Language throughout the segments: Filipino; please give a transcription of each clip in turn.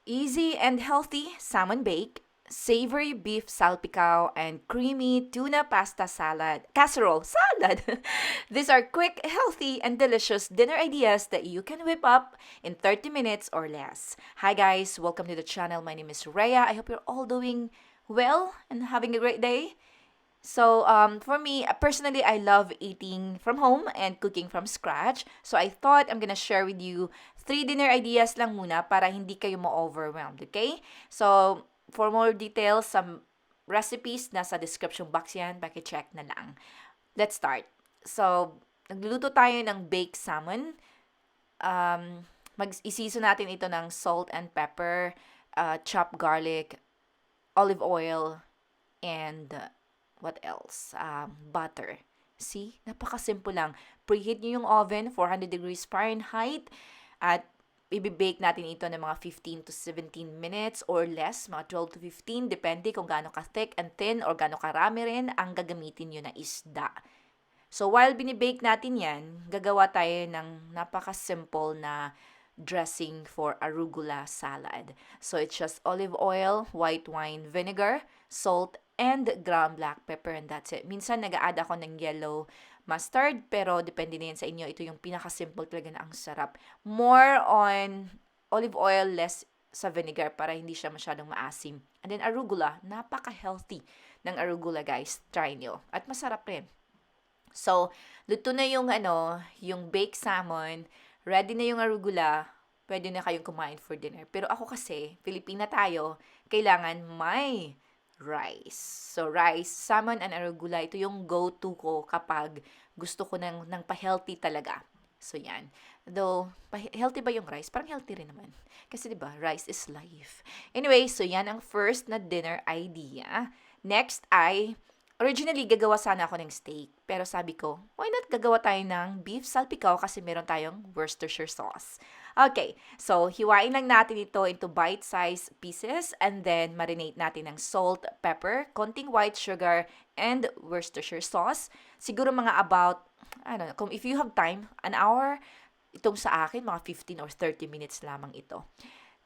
Easy and healthy salmon bake, savory beef salpicao, and creamy tuna pasta salad. Casserole salad! These are quick, healthy, and delicious dinner ideas that you can whip up in 30 minutes or less. Hi guys, welcome to the channel. My name is Rhea. I hope you're all doing well and having a great day. So, for me, personally, I love eating from home and cooking from scratch. So, I thought I'm gonna share with you 3 dinner ideas lang muna para hindi kayo ma-overwhelmed, okay? So, for more details, some recipes nasa description box yan, paki-check na lang. Let's start. So, nagluluto tayo ng baked salmon. Mag-isiso natin ito ng salt and pepper, chopped garlic, olive oil, and what else? Butter. See? Napaka-simple lang. Preheat nyo yung oven, 400 degrees Fahrenheit, at i-bake natin ito ng mga 15 to 17 minutes or less, mga 12 to 15, depende kung gaano ka-thick and thin or gaano karami rin ang gagamitin nyo na isda. So, while binibake natin yan, gagawa tayo ng napaka-simple na dressing for arugula salad. So, it's just olive oil, white wine vinegar, salt, and ground black pepper, and that's it. Minsan, nag-a-add ako ng yellow mustard, pero depende na yan sa inyo. Ito yung pinaka-simple talaga na ang sarap. More on olive oil, less sa vinegar para hindi siya masyadong maasim. And then, arugula. Napaka-healthy ng arugula, guys. Try nyo. At masarap rin. So, luto na yung yung baked salmon, ready na yung arugula, pwede na kayong kumain for dinner. Pero ako kasi, Pilipina tayo, kailangan may rice. So, rice, salmon, and arugula, ito yung go-to ko kapag gusto ko ng pa-healthy talaga. So, yan. Though, healthy ba yung rice? Parang healthy rin naman. Kasi, di ba, rice is life. Anyway, so yan ang first na dinner idea. Next ay, originally, gagawa sana ako ng steak. Pero sabi ko, why not gagawa tayo ng beef salpicao kasi meron tayong Worcestershire sauce. Okay, so hiwain lang natin ito into bite-sized pieces and then marinate natin ng salt, pepper, konting white sugar, and Worcestershire sauce. Siguro mga about, I don't know, if you have time, an hour, itong sa akin, mga 15 or 30 minutes lamang ito.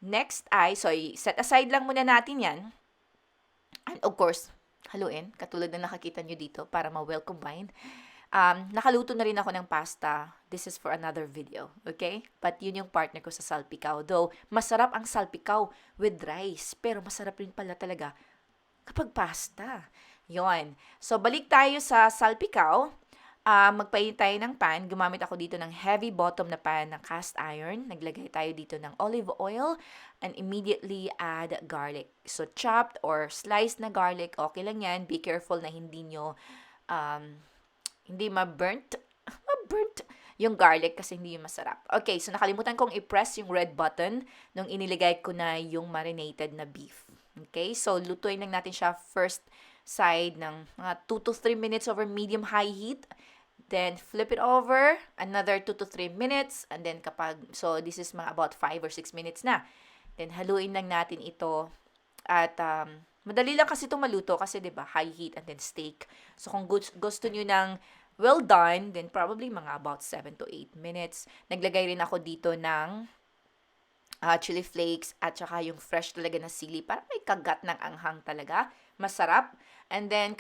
Next ay, so set aside lang muna natin yan. And of course, haluin, katulad na nakakita nyo dito para ma-well combined. Nakaluto na rin ako ng pasta. This is for another video, okay? But yun yung partner ko sa salpicao. Though, masarap ang salpicao with rice. Pero masarap rin pala talaga kapag pasta. Yon. So, balik tayo sa salpicao. Magpainit tayo ng pan. Gumamit ako dito ng heavy bottom na pan na cast iron. Naglagay tayo dito ng olive oil and immediately add garlic. So, chopped or sliced na garlic, okay lang yan. Be careful na hindi nyo hindi ma-burnt yung garlic kasi hindi yung masarap. Okay, so nakalimutan kong i-press yung red button nung iniligay ko na yung marinated na beef. Okay, so lutuin lang natin siya first side ng mga 2 to 3 minutes over medium-high heat. Then, flip it over, another 2 to 3 minutes. And then, so this is mga about 5 or 6 minutes na. Then, haluin lang natin ito. At, madali lang kasi itong maluto kasi, di ba, high heat and then steak. So, kung gusto nyo ng well done, then probably mga about 7 to 8 minutes. Naglagay rin ako dito ng chili flakes at saka yung fresh talaga na sili para may kagat ng anghang talaga. Masarap. And then,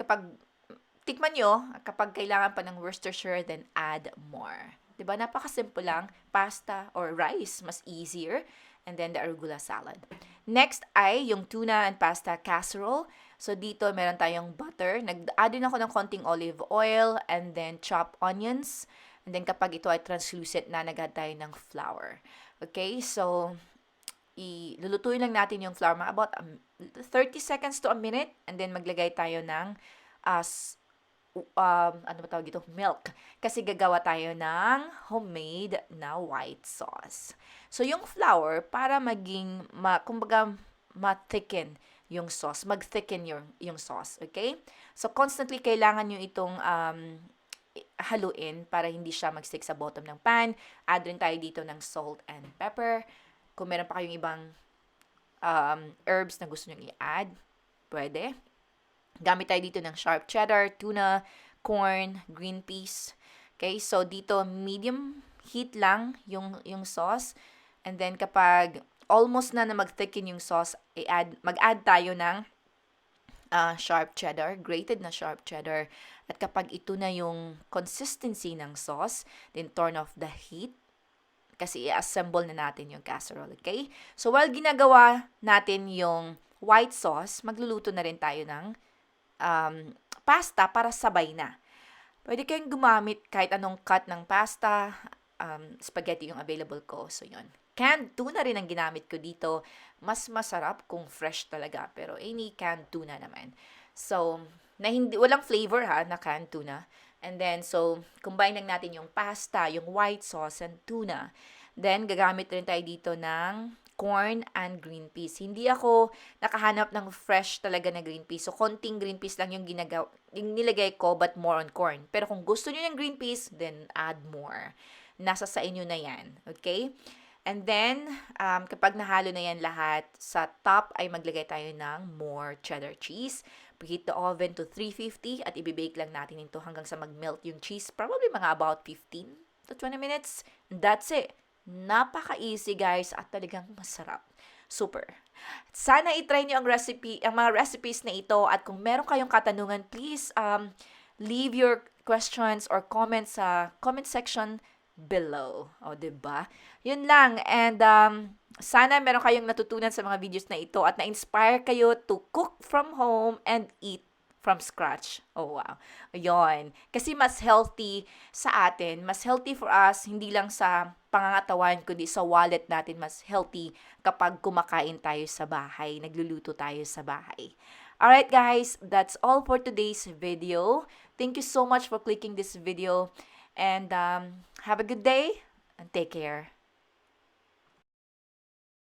tikman nyo, kapag kailangan pa ng Worcestershire, then add more. Diba? Napaka-simple lang. Pasta or rice, mas easier. And then, the arugula salad. Next ay yung tuna and pasta casserole. So, dito meron tayong butter. Nag-add din ako ng konting olive oil and then chopped onions. And then, kapag ito ay translucent na, nag-add tayo ng flour. Okay? So, lulutuin lang natin yung flour mga about 30 seconds to a minute. And then, maglagay tayo ng ano ba tawag ito? Milk. Kasi gagawa tayo ng homemade na white sauce. So, yung flour, para maging, kumbaga, ma-thicken yung sauce. Mag-thicken yung sauce. Okay? So, constantly kailangan nyo itong haluin para hindi siya mag-stick sa bottom ng pan. Add rin tayo dito ng salt and pepper. Kung meron pa kayong ibang herbs na gusto nyo i-add, pwede. Gamit tayo dito ng sharp cheddar, tuna, corn, green peas. Okay, so dito medium heat lang yung sauce. And then kapag almost na mag-thicken yung sauce, mag-add tayo ng sharp cheddar, grated na sharp cheddar. At kapag ito na yung consistency ng sauce, then turn off the heat kasi i-assemble na natin yung casserole, okay? So, while ginagawa natin yung white sauce, magluluto na rin tayo ng pasta para sabay na. Pwede kayong gumamit kahit anong cut ng pasta, spaghetti yung available ko. So, yun. Canned tuna rin ang ginamit ko dito. Mas masarap kung fresh talaga. Pero any canned tuna naman. So, walang flavor na canned tuna. And then, so, combine lang natin yung pasta, yung white sauce, and tuna. Then, gagamit rin tayo dito ng corn and green peas. Hindi ako nakahanap ng fresh talaga na green peas. So, konting green peas lang yung nilagay ko, but more on corn. Pero kung gusto niyo ng green peas, then add more. Nasa sa inyo na yan. Okay? And then, kapag nahalo na yan lahat, sa top ay maglagay tayo ng more cheddar cheese. Preheat the oven to 350 at ibibake lang natin ito hanggang sa mag-melt yung cheese. Probably mga about 15 to 20 minutes. And that's it. Napaka-easy guys at talagang masarap. Super. Sana i-try niyo ang mga recipes na ito at kung meron kayong katanungan, please leave your questions or comments sa comment section below. O, diba? Yun lang. And sana meron kayong natutunan sa mga videos na ito at na-inspire kayo to cook from home and eat from scratch. Oh, wow. Yun. Kasi mas healthy sa atin, mas healthy for us, hindi lang sa pangangatawan, kundi sa wallet natin, mas healthy kapag kumakain tayo sa bahay, nagluluto tayo sa bahay. Alright guys, that's all for today's video. Thank you so much for clicking this video. And have a good day and take care.